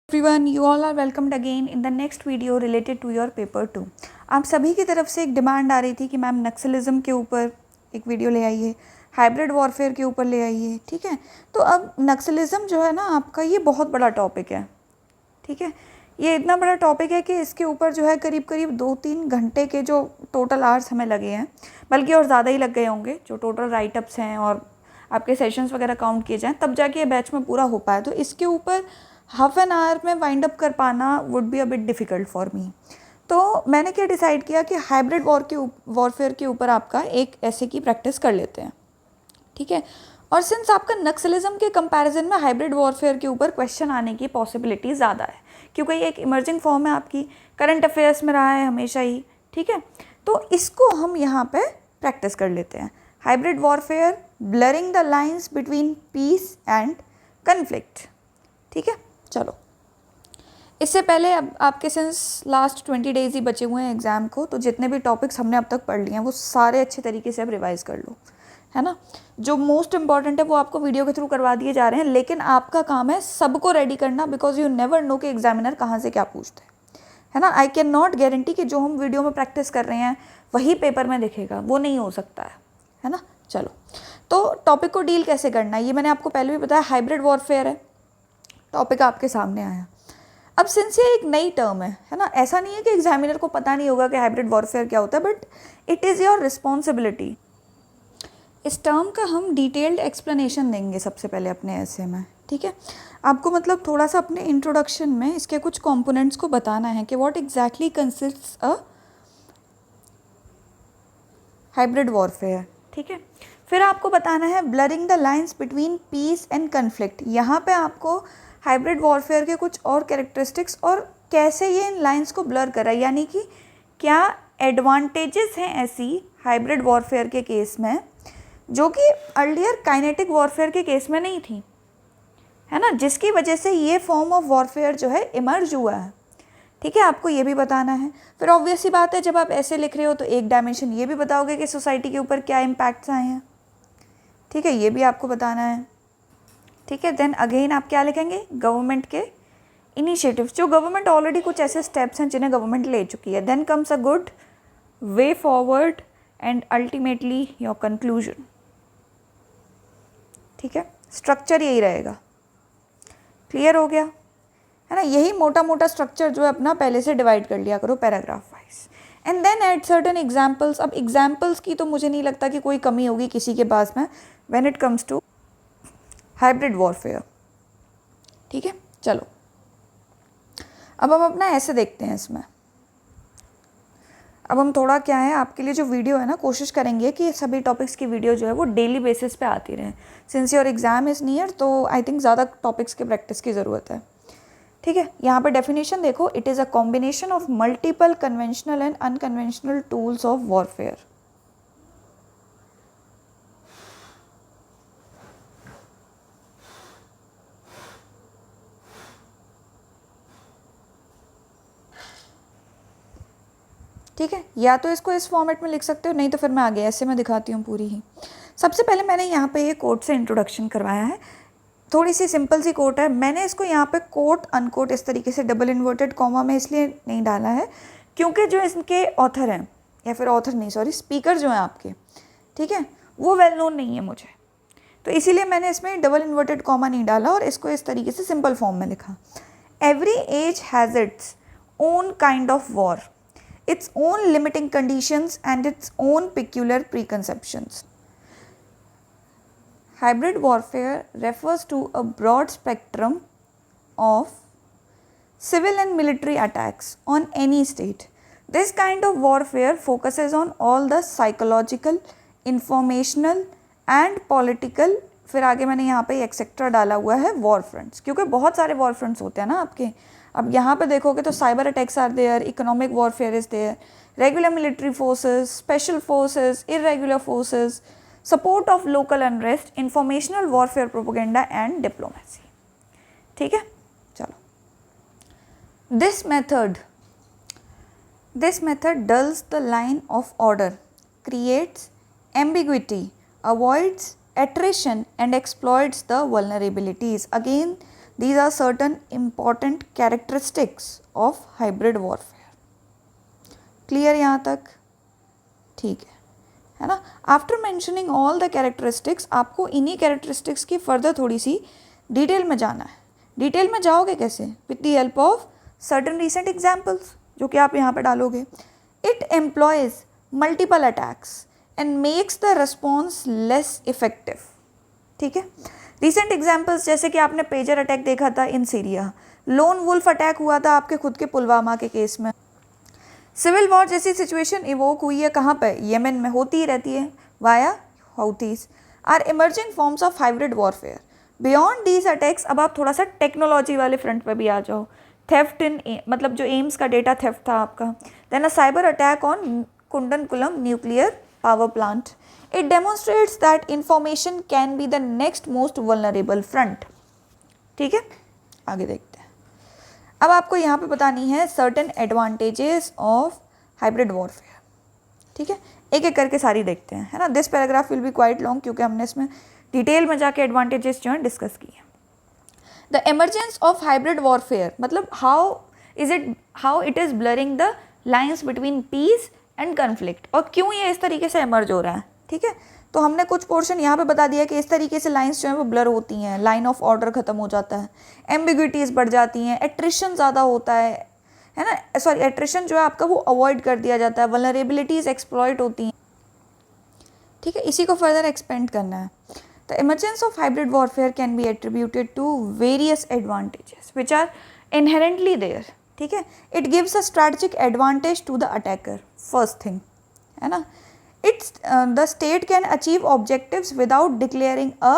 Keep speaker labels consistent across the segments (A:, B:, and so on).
A: Everyone, you all are welcomed again in the next video related to your paper 2। आप सभी की तरफ से एक डिमांड आ रही थी कि मैम नक्सलिज्म के ऊपर एक वीडियो ले आइए, हाइब्रिड वॉरफेयर के ऊपर ले आइए। ठीक है, तो अब नक्सलिज्म जो है ना आपका, ये बहुत बड़ा टॉपिक है। ठीक है, ये इतना बड़ा टॉपिक है कि इसके ऊपर जो है करीब करीब 2-3 घंटे के जो टोटल आवर्स हमें लगे हैं, बल्कि और ज़्यादा ही लग गए होंगे जो टोटल राइटअप्स हैं और आपके सेशंस वगैरह काउंट किए जाएँ, तब जाके ये बैच में पूरा हो पाया। तो इसके ऊपर हाफ एन आवर में वाइंड अप कर पाना would be a bit difficult for me. तो मैंने क्या डिसाइड किया कि हाइब्रिड वॉरफेयर के ऊपर आपका एक ऐसे की प्रैक्टिस कर लेते हैं। ठीक है, और सिंस आपका नक्सलिज्म के कंपैरिजन में हाइब्रिड वॉरफेयर के ऊपर क्वेश्चन आने की पॉसिबिलिटी ज़्यादा है, क्योंकि ये एक इमर्जिंग फॉर्म है, आपकी करंट अफेयर्स में रहा है हमेशा ही। ठीक है, तो इसको हम यहाँ पे प्रैक्टिस कर लेते हैं। Hybrid warfare, blurring the lines between peace and conflict. ठीक है, चलो इससे पहले अब आपके सिंस लास्ट 20 डेज़ ही बचे हुए हैं एग्ज़ाम को, तो जितने भी टॉपिक्स हमने अब तक पढ़ लिए हैं वो सारे अच्छे तरीके से अब रिवाइज़ कर लो, है ना। जो मोस्ट इंपॉर्टेंट है वो आपको वीडियो के थ्रू करवा दिए जा रहे हैं, लेकिन आपका काम है सबको रेडी करना, बिकॉज यू नेवर नो कि एग्जामिनर कहाँ से क्या पूछते हैं, है ना। आई कैन नॉट गारंटी कि जो हम वीडियो में प्रैक्टिस कर रहे हैं वही पेपर में दिखेगा, वो नहीं हो सकता है ना। चलो, तो टॉपिक को डील कैसे करना है ये मैंने आपको पहले भी बताया। हाइब्रिड वॉरफेयर है टॉपिक आपके सामने आया। अब सिंस ये एक नई टर्म है ना, ऐसा नहीं है कि एग्जामिनर को पता नहीं होगा कि हाइब्रिड वॉरफेयर क्या होता है, but it is your responsibility. इस टर्म का हम डिटेल्ड एक्सप्लेनेशन देंगे सबसे पहले अपने ऐसे में। ठीक है, आपको मतलब थोड़ा सा अपने इंट्रोडक्शन में इसके कुछ कंपोनेंट्स को बताना है कि what exactly consists a hybrid warfare. ठीक है, फिर आपको बताना है blurring the lines between peace and conflict. यहाँ पे आपको हाइब्रिड वॉरफेयर के कुछ और कैरेक्टरिस्टिक्स और कैसे ये इन लाइंस को ब्लर कर रहा है, यानी कि क्या एडवांटेजेस हैं ऐसी हाइब्रिड वॉरफेयर के केस में जो कि अर्लियर काइनेटिक वॉरफेयर के केस में नहीं थी, है ना, जिसकी वजह से ये फॉर्म ऑफ वॉरफेयर जो है इमर्ज हुआ है। ठीक है, आपको ये भी बताना है। फिर ऑब्वियस सी बात है, जब आप ऐसे लिख रहे हो तो एक डायमेंशन ये भी बताओगे कि सोसाइटी के ऊपर क्या इम्पैक्ट्स आए हैं। ठीक है, ये भी आपको बताना है। ठीक है, देन अगेन आप क्या लिखेंगे, गवर्नमेंट के इनिशिएटिव्स, जो गवर्नमेंट ऑलरेडी कुछ ऐसे स्टेप्स हैं जिन्हें गवर्नमेंट ले चुकी है। Then comes a good way forward and ultimately your conclusion. ठीक है, स्ट्रक्चर यही रहेगा। क्लियर हो गया, है ना। यही मोटा मोटा स्ट्रक्चर जो है अपना पहले से डिवाइड कर लिया करो paragraph wise, and then add certain examples. अब एग्जाम्पल्स की तो मुझे नहीं लगता कि कोई कमी होगी किसी के पास में when it comes to hybrid warfare. ठीक है, चलो अब हम अपना ऐसे देखते हैं इसमें। अब हम थोड़ा क्या है आपके लिए जो वीडियो है ना, कोशिश करेंगे कि सभी टॉपिक्स की वीडियो जो है वो डेली बेसिस पे आती रहे। Since your exam is near, तो आई थिंक ज़्यादा टॉपिक्स के प्रैक्टिस की ज़रूरत है। ठीक है, यहाँ पर डेफिनेशन देखो, it is a combination of multiple conventional and unconventional tools of warfare. ठीक है, या तो इसको इस फॉर्मेट में लिख सकते हो, नहीं तो फिर मैं आगे ऐसे में दिखाती हूँ पूरी ही। सबसे पहले मैंने यहाँ पे ये कोट से इंट्रोडक्शन करवाया है, थोड़ी सी सिंपल सी कोट है। मैंने इसको यहाँ पे कोट अनकोट इस तरीके से डबल इन्वर्टेड कॉमा में इसलिए नहीं डाला है क्योंकि जो इसके ऑथर हैं, या फिर ऑथर नहीं सॉरी स्पीकर जो हैं आपके, ठीक है, वो वेल नोन नहीं है मुझे, तो इसीलिए मैंने इसमें डबल इन्वर्टेड कॉमा नहीं डाला और इसको इस तरीके से सिंपल फॉर्म में लिखा। Every age has its own kind of war, its own limiting conditions and its own peculiar preconceptions. Hybrid warfare refers to a broad spectrum of civil and military attacks on any state. This kind of warfare focuses on all the psychological, informational and political, फिर आगे मैंने यहाँ पे etcetera डाला हुआ है war fronts, क्योंकि बहुत सारे वॉर फ्रंट्स होते हैं ना आपके। अब यहाँ पे देखोगे तो cyber attacks are there, economic warfare is there, regular military forces, special forces, irregular forces, support of local unrest, informational warfare, propaganda and diplomacy. ठीक है, चलो this method dulls the line of order, creates ambiguity, avoids attrition and exploits the vulnerabilities. Again, These are certain important characteristics of hybrid warfare. Clear यहाँ तक? ठीक है ना? After mentioning all the characteristics, आपको इन्हीं कैरेक्टरिस्टिक्स की further थोड़ी सी detail में जाना है. डिटेल में जाओगे कैसे? With the help of certain recent examples, जो कि आप यहाँ पे डालोगे. It employees multiple attacks and makes the response less effective. ठीक है. रिसेंट एग्जाम्पल्स जैसे कि आपने पेजर अटैक देखा था in Syria, lone wolf attack हुआ था आपके खुद के पुलवामा के केस में. सिविल वॉर जैसी सिचुएशन इवोक हुई है कहाँ पे? येमेन में होती ही रहती है via Houthis. Are emerging forms of hybrid warfare. Beyond these attacks, अब आप थोड़ा सा टेक्नोलॉजी वाले फ्रंट पे भी आ जाओ. थेफ्ट इन, मतलब जो एम्स का डेटा थेफ्ट था आपका. Then a cyber attack on Kudankulam nuclear power plant. It demonstrates that information can be the next most vulnerable front. ठीक है, आगे देखते हैं. अब आपको यहाँ पे बतानी है certain advantages of hybrid warfare. ठीक है, एक एक करके सारी देखते हैं, है ना. This paragraph will be quite long क्योंकि हमने इसमें डिटेल में जाके एडवांटेजेस जो हैं डिस्कस किए हैं. The emergence of hybrid warfare, मतलब how it is blurring the lines between peace and conflict, और क्यों ये इस तरीके से एमर्ज हो रहा है. ठीक है, तो हमने कुछ पोर्शन यहाँ पे बता दिया कि इस तरीके से लाइंस जो है वो ब्लर होती हैं, लाइन ऑफ ऑर्डर खत्म हो जाता है, एम्बिग्विटीज़ बढ़ जाती हैं, एट्रिशन ज़्यादा होता है ना. सॉरी, एट्रिशन जो है आपका वो अवॉइड कर दिया जाता है, वल्नरेबिलिटीज़ एक्सप्लॉइट होती हैं. ठीक है, इसी को फर्दर एक्सपेंड करना है. The emergence of hybrid warfare can be attributed to various advantages which are inherently there. ठीक है, it gives a strategic advantage to the attacker. First thing है ना, It's the state can achieve objectives without declaring a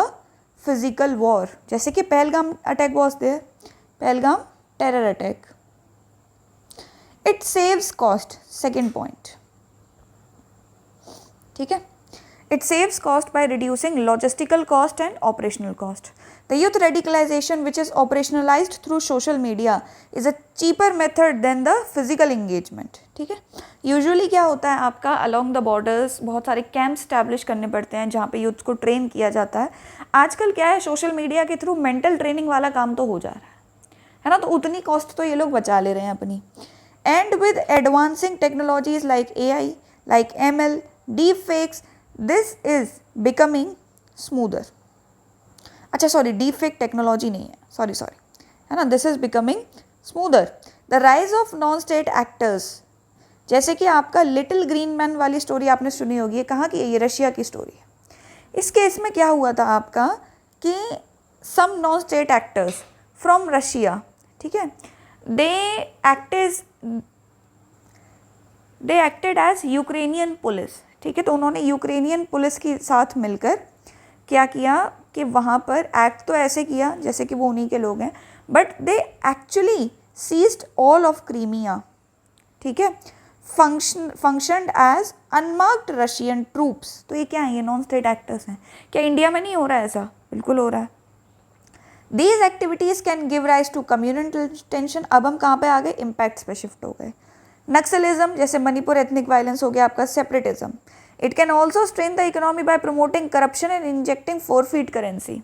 A: physical war. जैसे कि Pahalgam attack was there, Pahalgam terror attack. It saves cost. Second point. ठीक है, it saves cost by reducing logistical cost and operational cost. The youth radicalization which is operationalized through social media is a cheaper method than the physical engagement. ठीक है, usually क्या होता है आपका along the borders बहुत सारे camp establish करने पड़ते हैं जहाँ पे यूथ को ट्रेन किया जाता है. आजकल क्या है, सोशल मीडिया के थ्रू मेंटल ट्रेनिंग वाला काम तो हो जा रहा है ना, तो उतनी कॉस्ट तो ये लोग बचा ले रहे हैं अपनी. And with advancing technologies like AI, like ML, deep fakes, this is becoming smoother. अच्छा सॉरी, डीप फेक टेक्नोलॉजी नहीं है, सॉरी है ना. This is becoming smoother. The rise of non state actors, जैसे कि आपका लिटिल ग्रीन मैन वाली story आपने सुनी होगी, ये कहाँ की है? ये रशिया की स्टोरी है. इस केस में क्या हुआ था आपका कि some non state actors from Russia, ठीक है, they acted as Ukrainian police. ठीक है, तो उन्होंने यूक्रेनियन पुलिस के साथ मिलकर क्या किया कि वहाँ पर एक्ट तो ऐसे किया जैसे कि वो उन्हीं के लोग हैं, but they actually seized all of Crimea. ठीक है, functioned as unmarked Russian troops. तो ये क्या है? ये नॉन स्टेट एक्टर्स हैं. क्या इंडिया में नहीं हो रहा है ऐसा? बिल्कुल हो रहा है. These activities can give rise to communal tension. अब हम कहाँ पे आ गए? इम्पैक्ट्स पे शिफ्ट हो गए. नक्सलिज्म, जैसे मणिपुर एथनिक वायलेंस हो गया आपका. Separatism, it can also strain the economy by promoting corruption and injecting forfeit currency.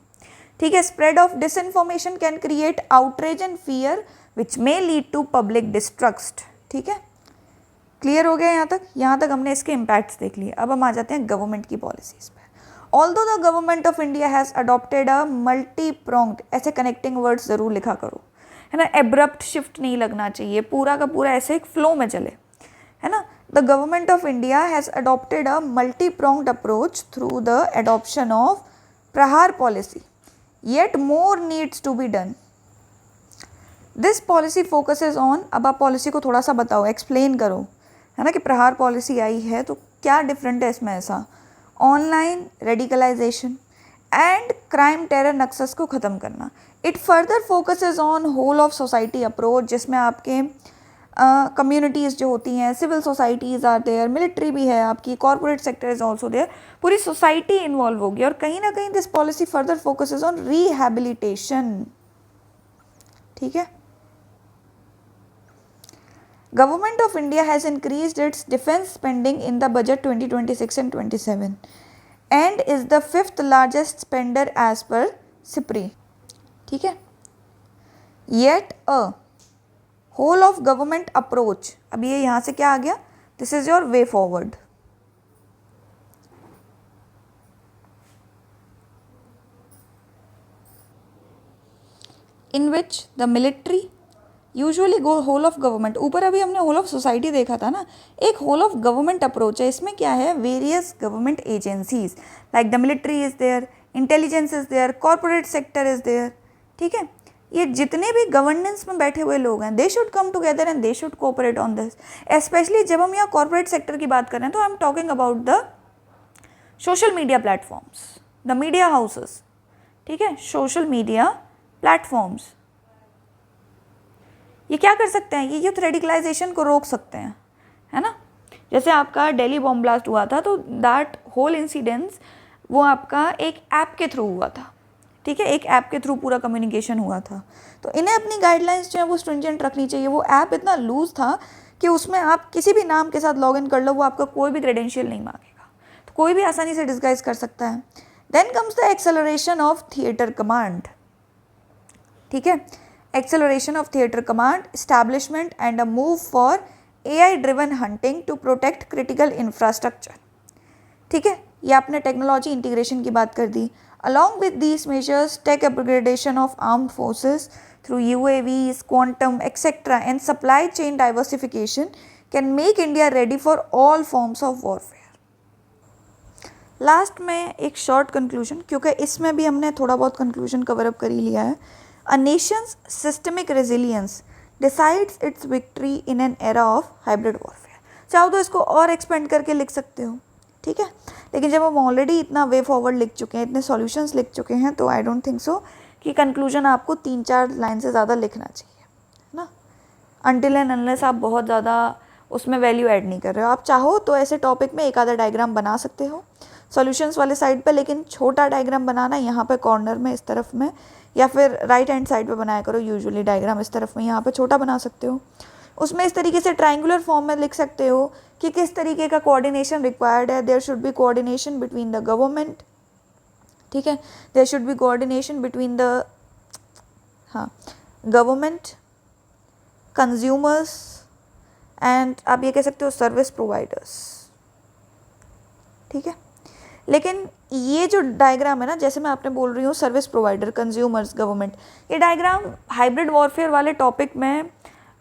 A: ठीक है, spread of disinformation can create outrage and fear which may lead to public distrust. ठीक है, क्लियर हो गया यहाँ तक? यहाँ तक हमने इसके इम्पैक्ट्स देख लिए. अब हम आ जाते हैं गवर्नमेंट की पॉलिसीज़ पे. Although the government of India has adopted a multi pronged, ऐसे कनेक्टिंग वर्ड्स ज़रूर लिखा करो, है ना. एब्रप्ट शिफ्ट नहीं लगना चाहिए, पूरा का पूरा ऐसे एक फ्लो में चले, है ना. The government of India has adopted a multi pronged approach through the adoption of Prahar policy, yet more needs to be done. This policy focuses on, अब आप पॉलिसी को थोड़ा सा बताओ, एक्सप्लेन करो, है ना, कि प्रहार पॉलिसी आई है तो क्या डिफरेंट है इसमें ऐसा. Online radicalisation and crime terror nexus को ख़त्म करना. It further focuses on whole of society approach, जिसमें आपके कम्युनिटीज़ जो होती हैं, civil societies are there, military भी है आपकी, corporate sector is also there, पूरी सोसाइटी इन्वॉल्व होगी. और कहीं ना कहीं this policy further focuses on rehabilitation. ठीक है, Government of India has increased its defense spending in the budget 2026 and 27 and is the 5th largest spender as per SIPRI. ठीक है, yet a whole of government approach, अब ये यहाँ से क्या आ गया, this is your way forward. In which the military usually go whole of government, ऊपर अभी हमने होल ऑफ सोसाइटी देखा था ना, एक होल ऑफ गवर्नमेंट अप्रोच है. इसमें क्या है, various government agencies like the military is there, intelligence is there, corporate sector is there. ठीक है, ये जितने भी गवर्नेंस में बैठे हुए लोग हैं, they should come together and they should cooperate on this. Specially जब हम यहाँ कॉर्पोरेट सेक्टर की बात कर रहे हैं तो I am talking about the social media platforms, the media houses. ठीक है, सोशल मीडिया प्लेटफॉर्म्स ये क्या कर सकते हैं, ये यूथ रेडिकलाइजेशन को रोक सकते हैं, है ना. जैसे आपका दिल्ली बॉम्ब ब्लास्ट हुआ था, तो दैट होल इंसिडेंस वो आपका एक ऐप के थ्रू हुआ था. ठीक है, एक ऐप के थ्रू पूरा कम्युनिकेशन हुआ था. तो इन्हें अपनी गाइडलाइंस जो है वो स्ट्रिंजेंट रखनी चाहिए. वो ऐप इतना लूज था कि उसमें आप किसी भी नाम के साथ लॉग इन कर लो, वो आपका कोई भी क्रेडेंशियल नहीं मांगेगा, तो कोई भी आसानी से डिस्गाइज कर सकता है. Then comes the acceleration of theatre command. ठीक है, acceleration of theater command establishment and a move for AI driven hunting to protect critical infrastructure. ठीक है, ये आपने टेक्नोलॉजी इंटीग्रेशन की बात कर दी. along with these measures tech upgradation of armed forces through UAVs, quantum etc and supply chain diversification can make India ready for all forms of warfare. Last में एक short conclusion, क्योंकि इसमें भी हमने थोड़ा बहुत कंक्लूजन कवर अप कर ही लिया है. A nation's systemic resilience decides its victory in an era of hybrid warfare. चाहो तो इसको और एक्सपेंड करके लिख सकते हो. ठीक है, लेकिन जब हम ऑलरेडी इतना वे फॉरवर्ड लिख चुके हैं, इतने सॉल्यूशंस लिख चुके हैं, तो आई डोंट थिंक सो कि कंक्लूजन आपको 3-4 लाइन से ज़्यादा लिखना चाहिए, है ना. अनटिल एंड अनलेस आप बहुत ज़्यादा उसमें वैल्यू ऐड नहीं कर रहे हो. आप चाहो तो ऐसे टॉपिक में एक आधा डायग्राम बना सकते हो सॉल्यूशंस वाले साइड पे, लेकिन छोटा डायग्राम बनाना यहाँ पे कॉर्नर में इस तरफ में, या फिर राइट हैंड साइड पे बनाया करो. यूजुअली डायग्राम इस तरफ में, यहाँ पे छोटा बना सकते हो. उसमें इस तरीके से ट्रायंगुलर फॉर्म में लिख सकते हो कि किस तरीके का कोऑर्डिनेशन रिक्वायर्ड है. There should be coordination between the government. ठीक है, there should be coordination between the government, consumers and आप ये कह सकते हो सर्विस प्रोवाइडर्स. ठीक है, लेकिन ये जो डायग्राम है ना, जैसे मैं आपने बोल रही हूँ सर्विस प्रोवाइडर, कंज्यूमर्स, गवर्नमेंट, ये डायग्राम हाइब्रिड वॉरफेयर वाले टॉपिक में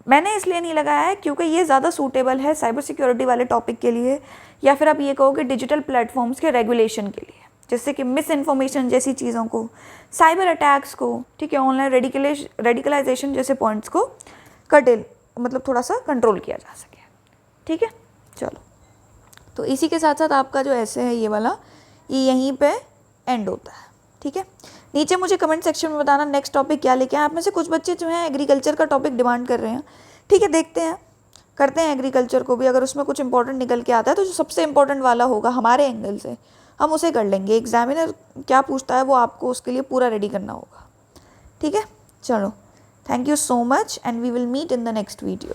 A: मैंने इसलिए नहीं लगाया है क्योंकि ये ज़्यादा सूटेबल है साइबर सिक्योरिटी वाले टॉपिक के लिए, या फिर आप ये कहोगे डिजिटल प्लेटफॉर्म्स के रेगुलेशन के लिए, जैसे कि मिस इन्फॉर्मेशन जैसी चीज़ों को, साइबर अटैक्स को, ठीक है, ऑनलाइन रेडिकलाइजेशन जैसे पॉइंट्स को मतलब थोड़ा सा कंट्रोल किया जा सके. ठीक है, चलो, तो इसी के साथ साथ आपका जो ऐसे है ये वाला, ये यहीं पे एंड होता है. ठीक है, नीचे मुझे कमेंट सेक्शन में बताना नेक्स्ट टॉपिक क्या लेके आए. आप में से कुछ बच्चे जो हैं एग्रीकल्चर का टॉपिक डिमांड कर रहे हैं. ठीक है, देखते हैं, करते हैं एग्रीकल्चर को भी. अगर उसमें कुछ इंपॉर्टेंट निकल के आता है तो जो सबसे इंपॉर्टेंट वाला होगा हमारे एंगल से, हम उसे कर लेंगे. एग्जामिनर क्या पूछता है वो आपको उसके लिए पूरा रेडी करना होगा. ठीक है, चलो, thank you so much and we will meet in the next video.